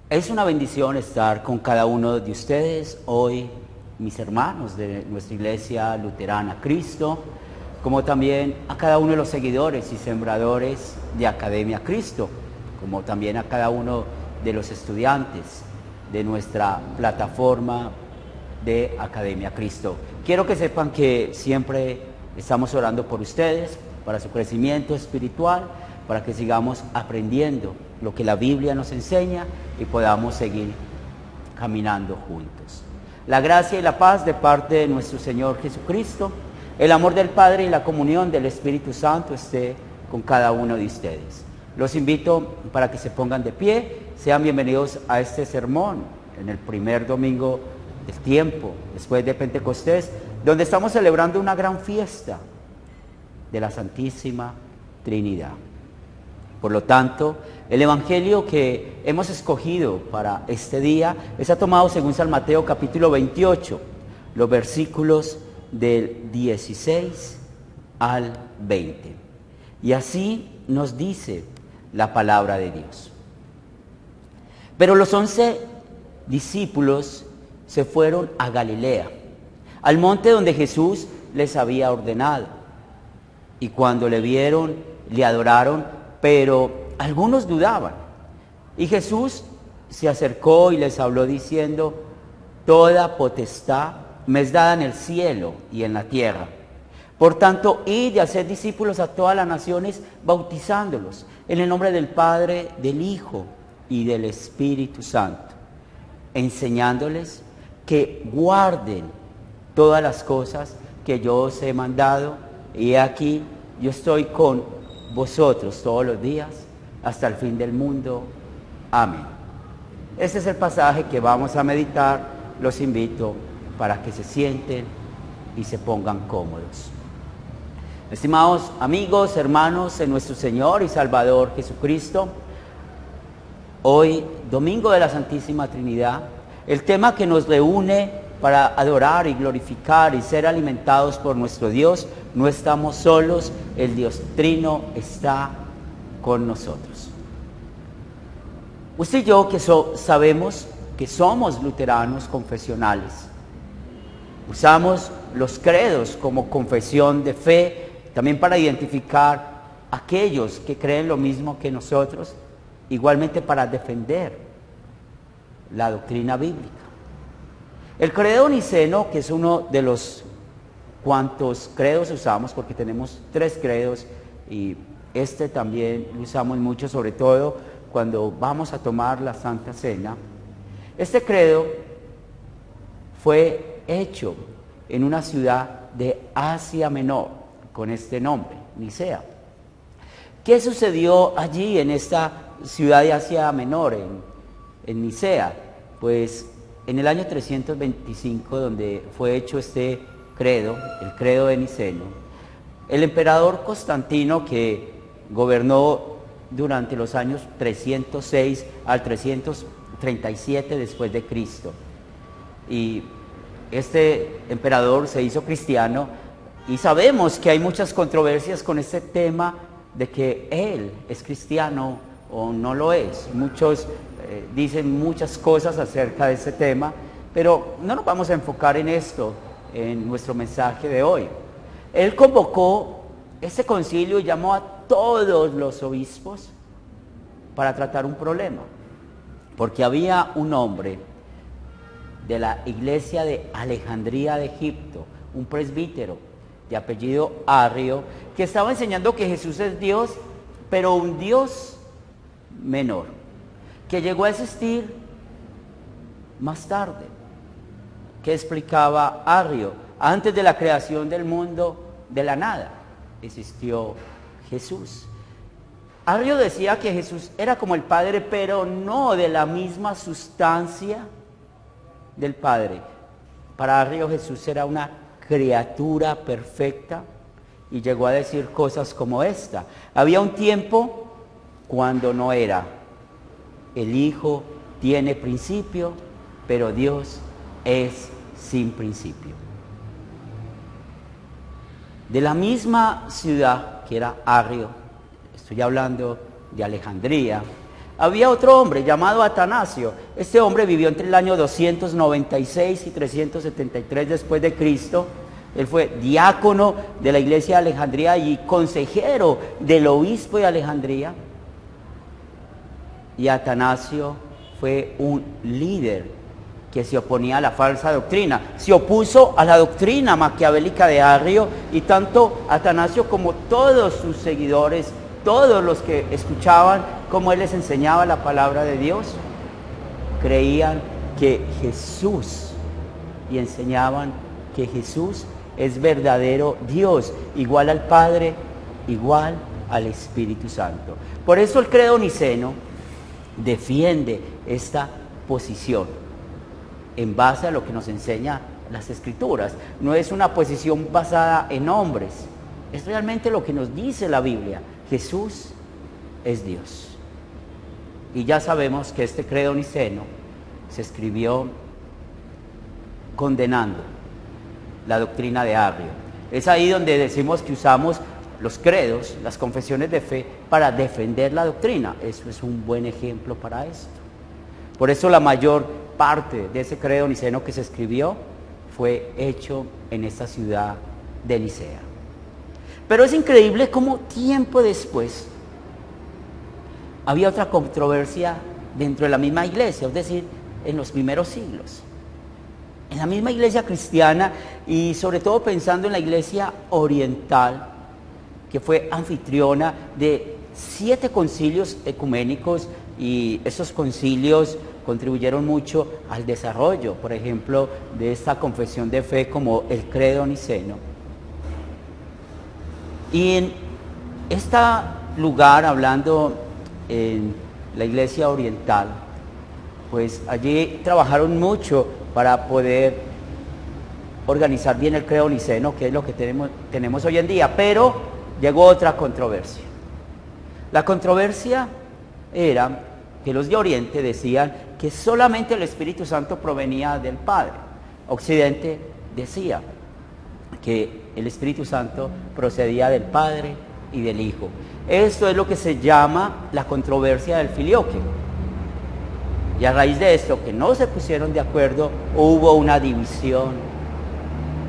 Es una bendición estar con cada uno de ustedes hoy, mis hermanos de nuestra Iglesia Luterana Cristo, como también a cada uno de los seguidores y sembradores de Academia Cristo, como también a cada uno de los estudiantes de nuestra plataforma de Academia Cristo. Quiero que sepan que siempre estamos orando por ustedes, para su crecimiento espiritual, para que sigamos aprendiendo lo que la Biblia nos enseña y podamos seguir caminando juntos. La gracia y la paz de parte de nuestro Señor Jesucristo, el amor del Padre y la comunión del Espíritu Santo esté con cada uno de ustedes. Los invito para que se pongan de pie, sean bienvenidos a este sermón en el primer domingo del tiempo, después de Pentecostés, donde estamos celebrando una gran fiesta de la Santísima Trinidad. Por lo tanto, el Evangelio que hemos escogido para este día está tomado según San Mateo capítulo 28, los versículos del 16 al 20. Y así nos dice la palabra de Dios. Pero los 11 discípulos se fueron a Galilea, al monte donde Jesús les había ordenado. Y cuando le vieron, le adoraron, pero algunos dudaban. Y Jesús se acercó y les habló diciendo: toda potestad me es dada en el cielo y en la tierra. Por tanto, id y haced discípulos a todas las naciones, bautizándolos en el nombre del Padre, del Hijo y del Espíritu Santo, enseñándoles que guarden todas las cosas que yo os he mandado. Y aquí yo estoy con vosotros todos los días hasta el fin del mundo. Amén. Este es el pasaje que vamos a meditar. Los invito para que se sienten y se pongan cómodos. Estimados amigos, hermanos en nuestro Señor y Salvador Jesucristo, hoy, domingo de la Santísima Trinidad, el tema que nos reúne para adorar y glorificar y ser alimentados por nuestro Dios: no estamos solos, el Dios Trino está con nosotros. Usted y yo que sabemos que somos luteranos confesionales, usamos los credos como confesión de fe, también para identificar a aquellos que creen lo mismo que nosotros, igualmente para defender la doctrina bíblica. El credo niceno, que es uno de los cuantos credos usamos, porque tenemos 3 credos y este también lo usamos mucho, sobre todo cuando vamos a tomar la Santa Cena. Este credo fue hecho en una ciudad de Asia Menor con este nombre, Nicea. ¿Qué sucedió allí en esta ciudad de Asia Menor, en Nicea? Pues en el año 325, donde fue hecho este credo, el credo de Niceno, el emperador Constantino, que gobernó durante los años 306 al 337 después de Cristo, y este emperador se hizo cristiano, y sabemos que hay muchas controversias con este tema de que él es cristiano o no lo es. Muchos dicen muchas cosas acerca de este tema, pero no nos vamos a enfocar en esto en nuestro mensaje de hoy. Él convocó este concilio y llamó a todos los obispos para tratar un problema, porque había un hombre de la iglesia de Alejandría de Egipto, un presbítero de apellido Arrio, que estaba enseñando que Jesús es Dios, pero un Dios menor, que llegó a existir más tarde. ¿Qué explicaba Arrio? Antes de la creación del mundo, de la nada, existió Jesús. Arrio decía que Jesús era como el Padre, pero no de la misma sustancia del Padre. Para Arrio, Jesús era una criatura perfecta, y llegó a decir cosas como esta: había un tiempo cuando no era. El Hijo tiene principio, pero Dios es sin principio. De la misma ciudad que era Arrio, estoy hablando de Alejandría, Había otro hombre llamado Atanasio. Este hombre vivió entre el año 296 y 373 después de Cristo. Él fue diácono de la iglesia de Alejandría y consejero del obispo de Alejandría. Y Atanasio fue un líder que se oponía a la falsa doctrina. Se opuso a la doctrina maquiavélica de Arrio, y tanto Atanasio como todos sus seguidores, todos los que escuchaban cómo él les enseñaba la palabra de Dios, creían que Jesús, y enseñaban que Jesús es verdadero Dios, igual al Padre, igual al Espíritu Santo. Por eso el credo niceno defiende esta posición en base a lo que nos enseña las Escrituras. No es una posición basada en hombres, es realmente lo que nos dice la Biblia. Jesús es Dios. Y ya sabemos que este credo niceno se escribió condenando la doctrina de Arrio. Es ahí donde decimos que usamos los credos, las confesiones de fe, para defender la doctrina. Eso es un buen ejemplo para esto. Por eso la mayor parte de ese credo niceno que se escribió fue hecho en esta ciudad de Nicea. Pero es increíble cómo tiempo después había otra controversia dentro de la misma iglesia, es decir, en los primeros siglos. En la misma iglesia cristiana, y sobre todo pensando en la iglesia oriental, que fue anfitriona de 7 concilios ecuménicos, y esos concilios contribuyeron mucho al desarrollo, por ejemplo, de esta confesión de fe como el credo niceno. Y en este lugar, hablando en la iglesia oriental, pues allí trabajaron mucho para poder organizar bien el credo niceno, que es lo que tenemos hoy en día. Pero llegó otra controversia. La controversia era que los de Oriente decían que solamente el Espíritu Santo provenía del Padre. Occidente decía que el Espíritu Santo procedía del Padre y del Hijo. Esto es lo que se llama la controversia del filioque. Y a raíz de esto, que no se pusieron de acuerdo, hubo una división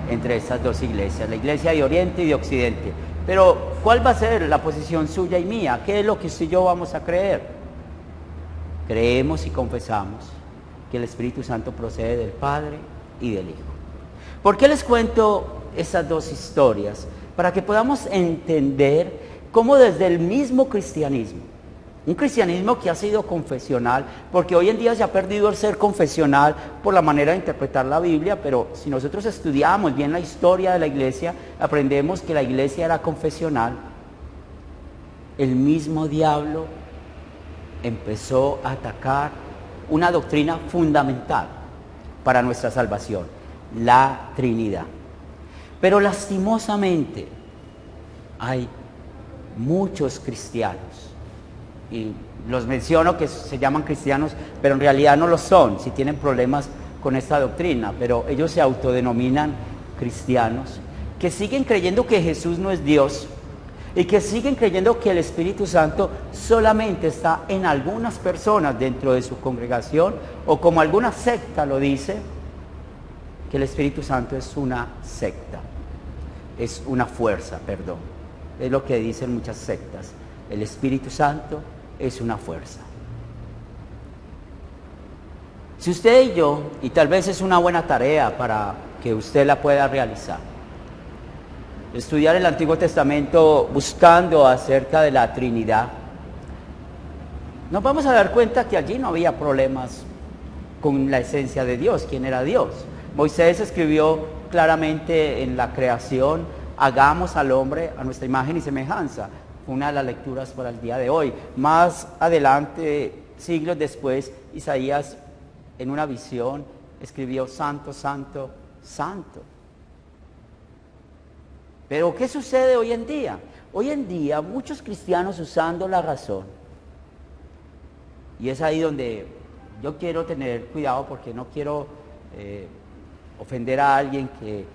entre estas dos iglesias, la iglesia de Oriente y de Occidente. Pero, ¿cuál va a ser la posición suya y mía? ¿Qué es lo que usted y yo vamos a creer? Creemos y confesamos que el Espíritu Santo procede del Padre y del Hijo. ¿Por qué les cuento esas dos historias? Para que podamos entender cómo desde el mismo cristianismo, un cristianismo que ha sido confesional, porque hoy en día se ha perdido el ser confesional por la manera de interpretar la Biblia, pero si nosotros estudiamos bien la historia de la iglesia, aprendemos que la iglesia era confesional. El mismo diablo empezó a atacar una doctrina fundamental para nuestra salvación, la Trinidad. Pero lastimosamente hay muchos cristianos, y los menciono que se llaman cristianos, pero en realidad no lo son, si tienen problemas con esta doctrina, pero ellos se autodenominan cristianos, que siguen creyendo que Jesús no es Dios, y que siguen creyendo que el Espíritu Santo solamente está en algunas personas dentro de su congregación, o como alguna secta lo dice, que el Espíritu Santo es una secta, es una fuerza, perdón. Es lo que dicen muchas sectas. El Espíritu Santo es una fuerza. Si usted y yo, y tal vez es una buena tarea para que usted la pueda realizar, estudiar el Antiguo Testamento buscando acerca de la Trinidad, nos vamos a dar cuenta que allí no había problemas con la esencia de Dios, quién era Dios. Moisés escribió claramente en la creación: hagamos al hombre a nuestra imagen y semejanza. Fue una de las lecturas para el día de hoy. Más adelante, siglos después, Isaías, en una visión, escribió: santo, santo, santo. Pero ¿qué sucede hoy en día? Hoy en día muchos cristianos usando la razón, y es ahí donde yo quiero tener cuidado, porque no quiero ofender a alguien que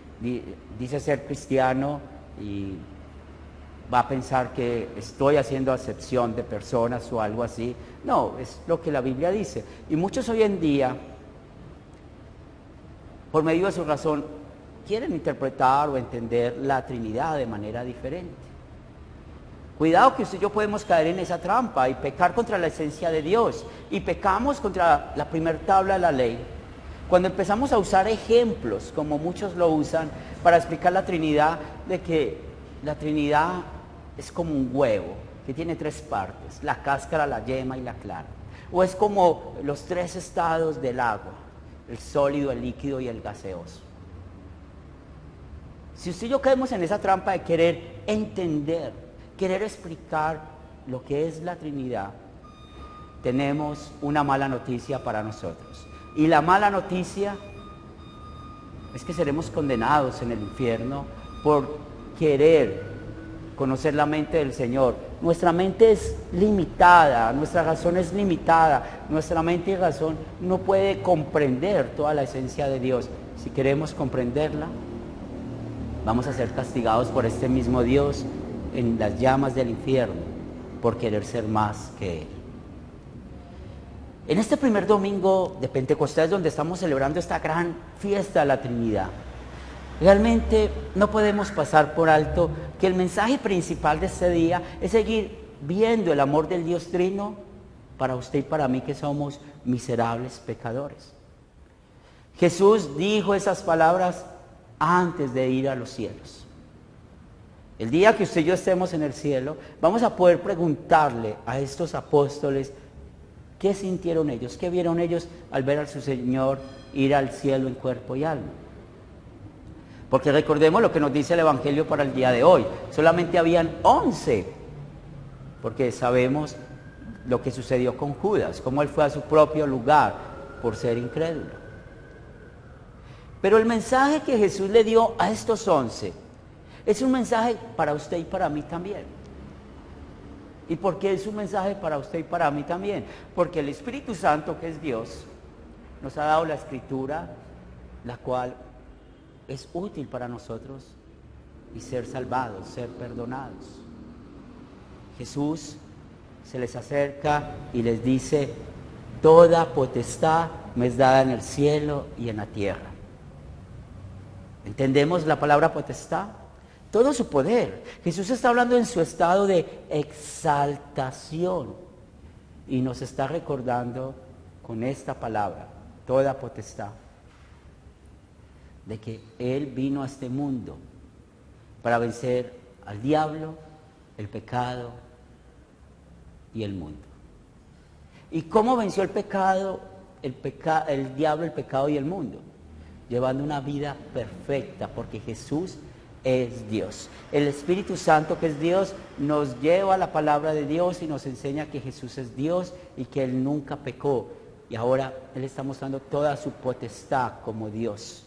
dice ser cristiano y va a pensar que estoy haciendo acepción de personas o algo así. No, es lo que la Biblia dice. Y muchos hoy en día, por medio de su razón, quieren interpretar o entender la Trinidad de manera diferente. Cuidado que usted y yo podemos caer en esa trampa y pecar contra la esencia de Dios. Y pecamos contra la primera tabla de la ley. Cuando empezamos a usar ejemplos, como muchos lo usan, para explicar la Trinidad, de que la Trinidad es como un huevo, que tiene 3 partes, la cáscara, la yema y la clara. O es como los 3 estados del agua, el sólido, el líquido y el gaseoso. Si usted y yo caemos en esa trampa de querer entender, querer explicar lo que es la Trinidad, tenemos una mala noticia para nosotros. Y la mala noticia es que seremos condenados en el infierno por querer conocer la mente del Señor. Nuestra mente es limitada, nuestra razón es limitada, nuestra mente y razón no puede comprender toda la esencia de Dios. Si queremos comprenderla, vamos a ser castigados por este mismo Dios en las llamas del infierno, por querer ser más que Él. En este primer domingo de Pentecostés, donde estamos celebrando esta gran fiesta de la Trinidad, realmente no podemos pasar por alto que el mensaje principal de este día es seguir viendo el amor del Dios Trino para usted y para mí, que somos miserables pecadores. Jesús dijo esas palabras antes de ir a los cielos. El día que usted y yo estemos en el cielo, vamos a poder preguntarle a estos apóstoles qué sintieron ellos, qué vieron ellos al ver a su Señor ir al cielo en cuerpo y alma. Porque recordemos lo que nos dice el Evangelio para el día de hoy. Solamente habían 11, porque sabemos lo que sucedió con Judas, cómo él fue a su propio lugar por ser incrédulo. Pero el mensaje que Jesús le dio a estos 11 es un mensaje para usted y para mí también. ¿Y por qué es un mensaje para usted y para mí también? Porque el Espíritu Santo, que es Dios, nos ha dado la Escritura, la cual es útil para nosotros y ser salvados, ser perdonados. Jesús se les acerca y les dice: toda potestad me es dada en el cielo y en la tierra. ¿Entendemos la palabra potestad? Todo su poder. Jesús está hablando en su estado de exaltación y nos está recordando con esta palabra, toda potestad, de que Él vino a este mundo para vencer al diablo, el pecado y el mundo. ¿Y cómo venció el pecado, el diablo, el pecado y el mundo? Llevando una vida perfecta, porque Jesús es Dios. El Espíritu Santo, que es Dios, nos lleva a la palabra de Dios y nos enseña que Jesús es Dios y que Él nunca pecó. Y ahora Él está mostrando toda su potestad como Dios,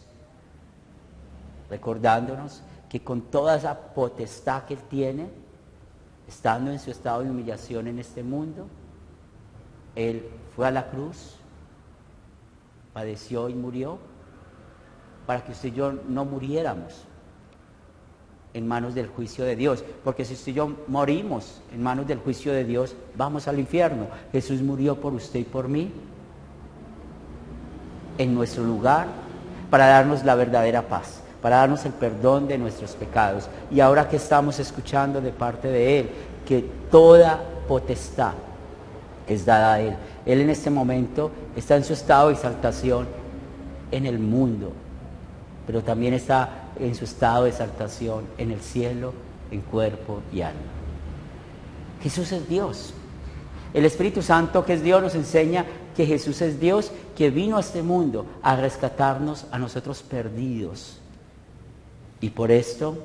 recordándonos que con toda esa potestad que Él tiene, estando en su estado de humillación en este mundo, Él fue a la cruz, padeció y murió, para que usted y yo no muriéramos en manos del juicio de Dios. Porque si usted y yo morimos en manos del juicio de Dios, vamos al infierno. Jesús murió por usted y por mí, en nuestro lugar, para darnos la verdadera paz, para darnos el perdón de nuestros pecados. Y ahora que estamos escuchando de parte de Él, que toda potestad es dada a Él. Él en este momento está en su estado de exaltación en el mundo, pero también está en su estado de exaltación en el cielo, en cuerpo y alma. Jesús es Dios. El Espíritu Santo, que es Dios, nos enseña que Jesús es Dios, que vino a este mundo a rescatarnos a nosotros perdidos. Y por esto,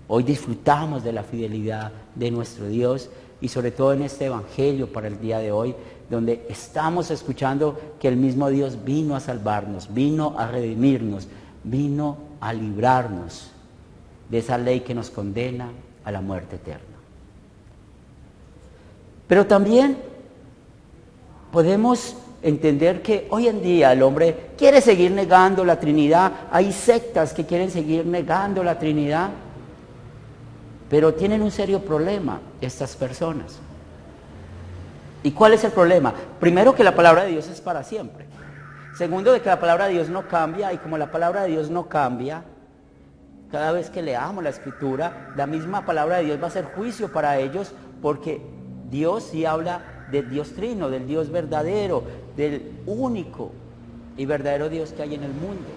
hoy disfrutamos de la fidelidad de nuestro Dios, y sobre todo en este Evangelio para el día de hoy, donde estamos escuchando que el mismo Dios vino a salvarnos, vino a redimirnos, vino a librarnos de esa ley que nos condena a la muerte eterna. Pero también podemos entender que hoy en día el hombre quiere seguir negando la Trinidad. Hay sectas que quieren seguir negando la Trinidad. Pero tienen un serio problema estas personas. ¿Y cuál es el problema? Primero, que la palabra de Dios es para siempre. Segundo, de que la palabra de Dios no cambia, y como la palabra de Dios no cambia, cada vez que leamos la Escritura, la misma palabra de Dios va a ser juicio para ellos, porque Dios sí habla del Dios trino, del Dios verdadero, del único y verdadero Dios que hay en el mundo.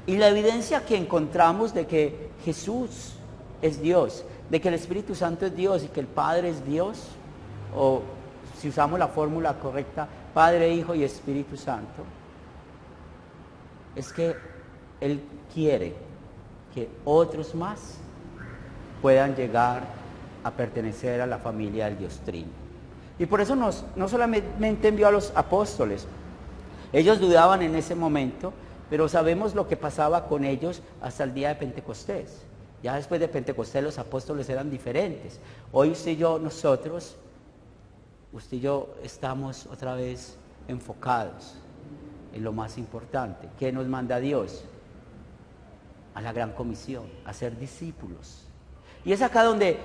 Y la evidencia que encontramos de que Jesús es Dios, de que el Espíritu Santo es Dios y que el Padre es Dios, o si usamos la fórmula correcta, Padre, Hijo y Espíritu Santo, es que Él quiere que otros más puedan llegar a pertenecer a la familia del Dios Trino. Y por eso no solamente envió a los apóstoles, ellos dudaban en ese momento, pero sabemos lo que pasaba con ellos hasta el día de Pentecostés. Ya después de Pentecostés los apóstoles eran diferentes. Hoy usted y yo, usted y yo estamos otra vez enfocados en lo más importante. ¿Qué nos manda Dios? A la gran comisión, a ser discípulos. Y es acá donde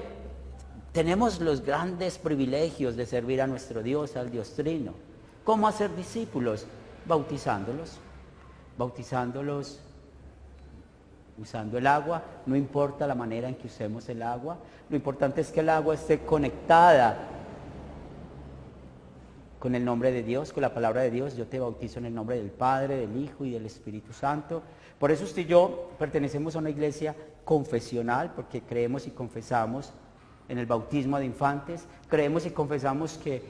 tenemos los grandes privilegios de servir a nuestro Dios, al Dios Trino. ¿Cómo hacer discípulos? Bautizándolos usando el agua. No importa la manera en que usemos el agua, lo importante es que el agua esté conectada con el nombre de Dios, con la palabra de Dios. Yo te bautizo en el nombre del Padre, del Hijo y del Espíritu Santo. Por eso usted y yo pertenecemos a una iglesia confesional, porque creemos y confesamos en el bautismo de infantes, creemos y confesamos que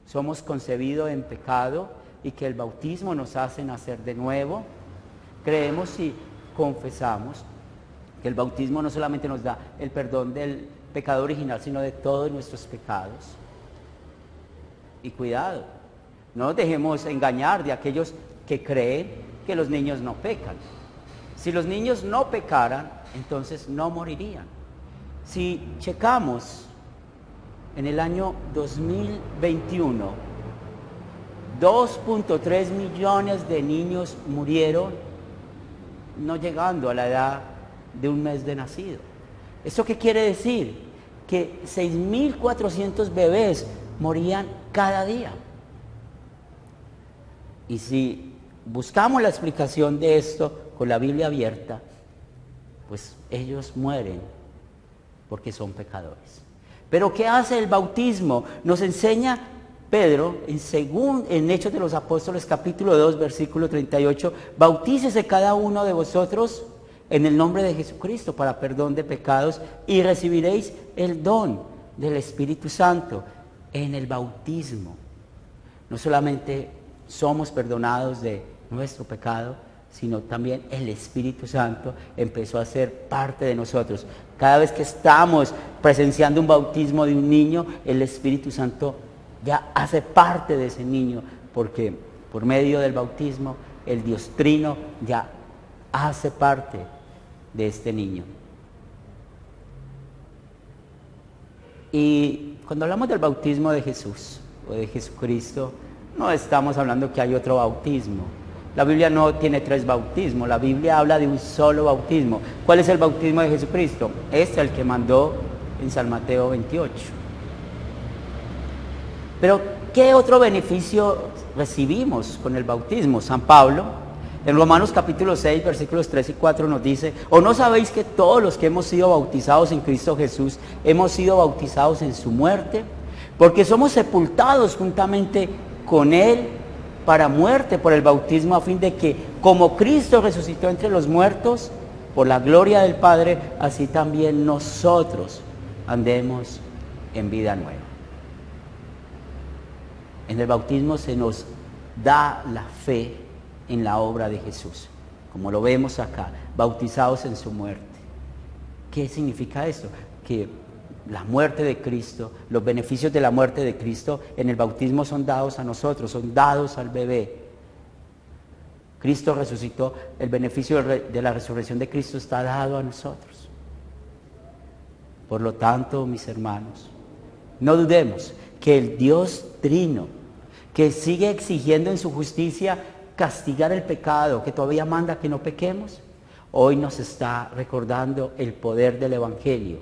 somos concebidos en pecado y que el bautismo nos hace nacer de nuevo. Creemos y confesamos que el bautismo no solamente nos da el perdón del pecado original, sino de todos nuestros pecados. Y cuidado, no nos dejemos engañar de aquellos que creen que los niños no pecan. Si los niños no pecaran, entonces no morirían. Si checamos en el año 2021, 2.3 millones de niños murieron no llegando a la edad de un mes de nacido. ¿Eso qué quiere decir? Que 6.400 bebés morían cada día. Y si buscamos la explicación de esto con la Biblia abierta, pues ellos mueren porque son pecadores. Pero ¿qué hace el bautismo? Nos enseña Pedro en Hechos de los Apóstoles capítulo 2 versículo 38, bautícese cada uno de vosotros en el nombre de Jesucristo para perdón de pecados y recibiréis el don del Espíritu Santo. En el bautismo no solamente somos perdonados de nuestro pecado, sino también el Espíritu Santo empezó a ser parte de nosotros. Cada vez que estamos presenciando un bautismo de un niño, el Espíritu Santo ya hace parte de ese niño, porque por medio del bautismo el Dios Trino ya hace parte de este niño. Y cuando hablamos del bautismo de Jesús o de Jesucristo, no estamos hablando que hay otro bautismo. La Biblia no tiene 3 bautismos, la Biblia habla de un solo bautismo. ¿Cuál es el bautismo de Jesucristo? Este es el que mandó en San Mateo 28. Pero, ¿qué otro beneficio recibimos con el bautismo? San Pablo, en Romanos capítulo 6, versículos 3 y 4 nos dice: ¿o no sabéis que todos los que hemos sido bautizados en Cristo Jesús, hemos sido bautizados en su muerte? Porque somos sepultados juntamente con Él para muerte por el bautismo, a fin de que, como Cristo resucitó entre los muertos, por la gloria del Padre, así también nosotros andemos en vida nueva. En el bautismo se nos da la fe en la obra de Jesús, como lo vemos acá, bautizados en su muerte. ¿Qué significa esto? Que la muerte de Cristo, los beneficios de la muerte de Cristo en el bautismo son dados a nosotros, son dados al bebé. Cristo resucitó, el beneficio de la resurrección de Cristo está dado a nosotros. Por lo tanto, mis hermanos, no dudemos que el Dios Trino, que sigue exigiendo en su justicia castigar el pecado, que todavía manda que no pequemos, Hoy nos está recordando el poder del Evangelio,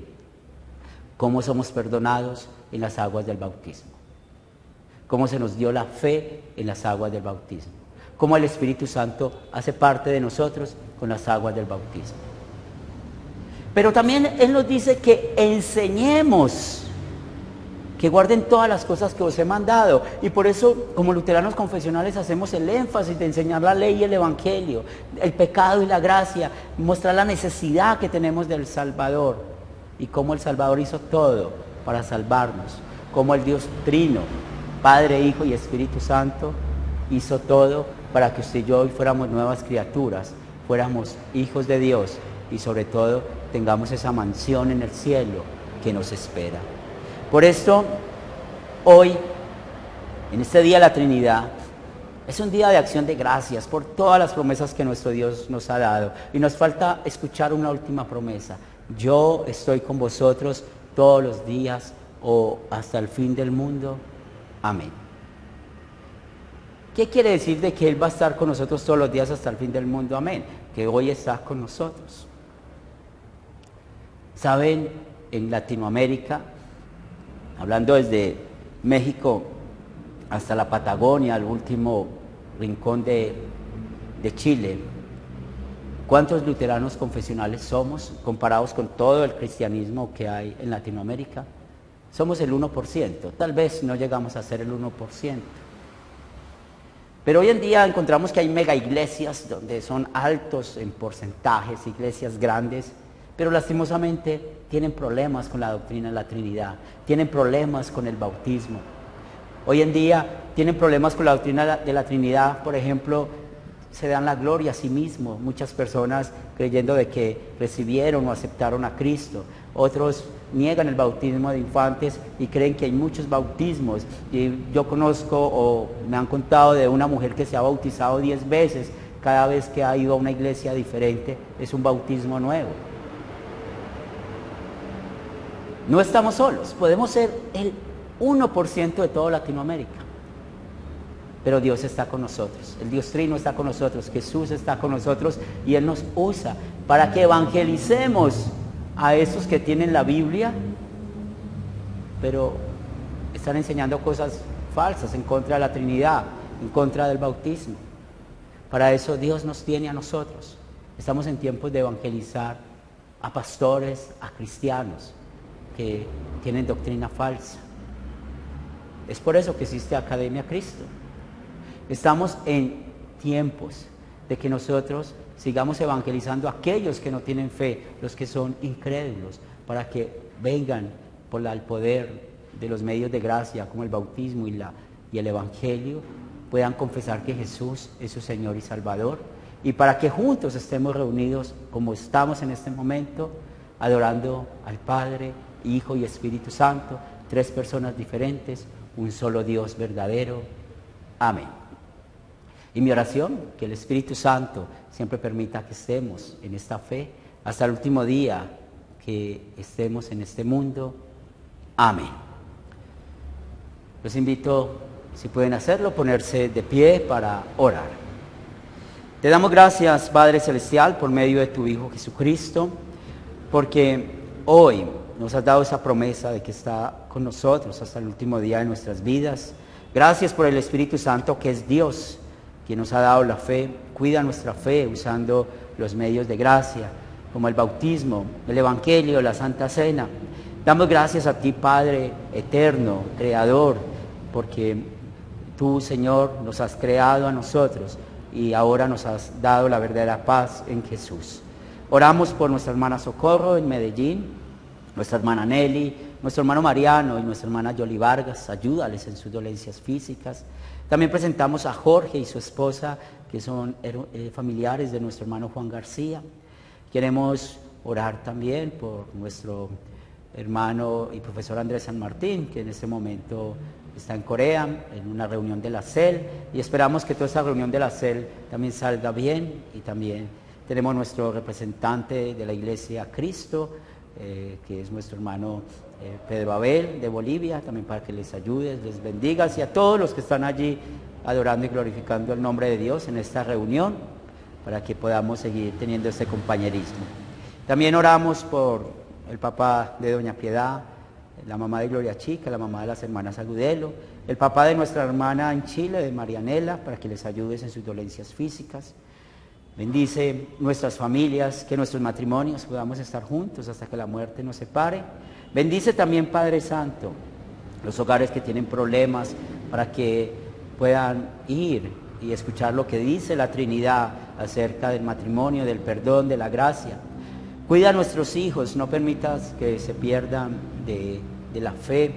cómo somos perdonados en las aguas del bautismo, cómo se nos dio la fe en las aguas del bautismo, cómo el Espíritu Santo hace parte de nosotros con las aguas del bautismo. Pero también Él nos dice que enseñemos, que guarden todas las cosas que os he mandado. Y por eso, como luteranos confesionales, hacemos el énfasis de enseñar la ley y el Evangelio, el pecado y la gracia, mostrar la necesidad que tenemos del Salvador y cómo el Salvador hizo todo para salvarnos, cómo el Dios Trino, Padre, Hijo y Espíritu Santo, hizo todo para que usted y yo hoy fuéramos nuevas criaturas, fuéramos hijos de Dios y sobre todo tengamos esa mansión en el cielo que nos espera. Por esto, hoy, en este día de la Trinidad, es un día de acción de gracias por todas las promesas que nuestro Dios nos ha dado. Y nos falta escuchar una última promesa. Yo estoy con vosotros todos los días o hasta el fin del mundo. Amén. ¿Qué quiere decir de que Él va a estar con nosotros todos los días hasta el fin del mundo? Amén. Que hoy está con nosotros. Saben, en Latinoamérica, hablando desde México hasta la Patagonia, al último rincón de Chile, ¿cuántos luteranos confesionales somos comparados con todo el cristianismo que hay en Latinoamérica? Somos el 1%, tal vez no llegamos a ser el 1%. Pero hoy en día encontramos que hay mega iglesias donde son altos en porcentajes, iglesias grandes, pero lastimosamente tienen problemas con la doctrina de la Trinidad, tienen problemas con el bautismo. Hoy en día tienen problemas con la doctrina de la Trinidad, por ejemplo, se dan la gloria a sí mismos, muchas personas creyendo de que recibieron o aceptaron a Cristo. Otros niegan el bautismo de infantes y creen que hay muchos bautismos. Y yo conozco o me han contado de una mujer que se ha bautizado 10 veces, cada vez que ha ido a una iglesia diferente es un bautismo nuevo. No estamos solos, podemos ser el 1% de toda Latinoamérica, pero Dios está con nosotros, el Dios Trino está con nosotros, Jesús está con nosotros y Él nos usa para que evangelicemos a esos que tienen la Biblia, pero están enseñando cosas falsas en contra de la Trinidad, en contra del bautismo. Para eso Dios nos tiene a nosotros. Estamos en tiempos de evangelizar a pastores, a cristianos que tienen doctrina falsa. Es por eso que existe Academia Cristo. Estamos en tiempos de que nosotros sigamos evangelizando a aquellos que no tienen fe, los que son incrédulos, para que vengan por el poder de los medios de gracia, como el bautismo y el Evangelio, puedan confesar que Jesús es su Señor y Salvador, y para que juntos estemos reunidos como estamos en este momento, adorando al Padre, Hijo y Espíritu Santo, tres personas diferentes, un solo Dios verdadero. Amén. Y mi oración, que el Espíritu Santo siempre permita que estemos en esta fe hasta el último día que estemos en este mundo. Amén. Los invito, si pueden hacerlo, ponerse de pie para orar. Te damos gracias, Padre Celestial, por medio de tu Hijo Jesucristo, porque hoy nos has dado esa promesa de que está con nosotros hasta el último día de nuestras vidas. Gracias por el Espíritu Santo, que es Dios, quien nos ha dado la fe. Cuida nuestra fe usando los medios de gracia, como el bautismo, el Evangelio, la Santa Cena. Damos gracias a ti, Padre eterno, Creador, porque tú, Señor, nos has creado a nosotros y ahora nos has dado la verdadera paz en Jesús. Oramos por nuestra hermana Socorro en Medellín, nuestra hermana Nelly, nuestro hermano Mariano y nuestra hermana Yoli Vargas. Ayúdales en sus dolencias físicas. También presentamos a Jorge y su esposa, que son familiares de nuestro hermano Juan García. Queremos orar también por nuestro hermano y profesor Andrés San Martín, que en este momento está en Corea, en una reunión de la CEL, y esperamos que toda esta reunión de la CEL también salga bien. Y también tenemos nuestro representante de la Iglesia Cristo, que es nuestro hermano Pedro Abel de Bolivia, también para que les ayude, les bendiga, y a todos los que están allí adorando y glorificando el nombre de Dios en esta reunión. para que podamos seguir teniendo este compañerismo. También oramos por el papá de doña Piedad, la mamá de Gloria Chica, la mamá de las hermanas Agudelo, el papá de nuestra hermana en Chile, de Marianela, para que les ayudes en sus dolencias físicas. Bendice nuestras familias, que nuestros matrimonios podamos estar juntos hasta que la muerte nos separe. Bendice también, Padre Santo, los hogares que tienen problemas, para que puedan ir y escuchar lo que dice la Trinidad acerca del matrimonio, del perdón, de la gracia. Cuida a nuestros hijos, no permitas que se pierdan de la fe,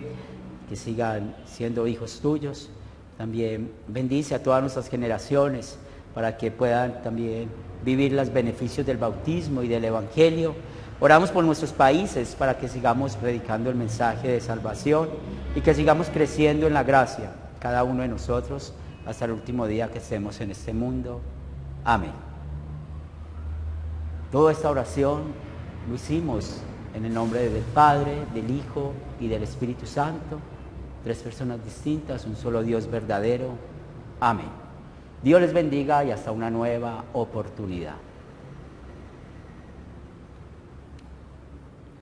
que sigan siendo hijos tuyos. También bendice a todas nuestras generaciones para que puedan también vivir los beneficios del bautismo y del Evangelio. Oramos por nuestros países para que sigamos predicando el mensaje de salvación y que sigamos creciendo en la gracia, cada uno de nosotros, hasta el último día que estemos en este mundo. Amén. Toda esta oración lo hicimos en el nombre del Padre, del Hijo y del Espíritu Santo, 3 personas distintas, un solo Dios verdadero. Amén. Dios les bendiga y hasta una nueva oportunidad.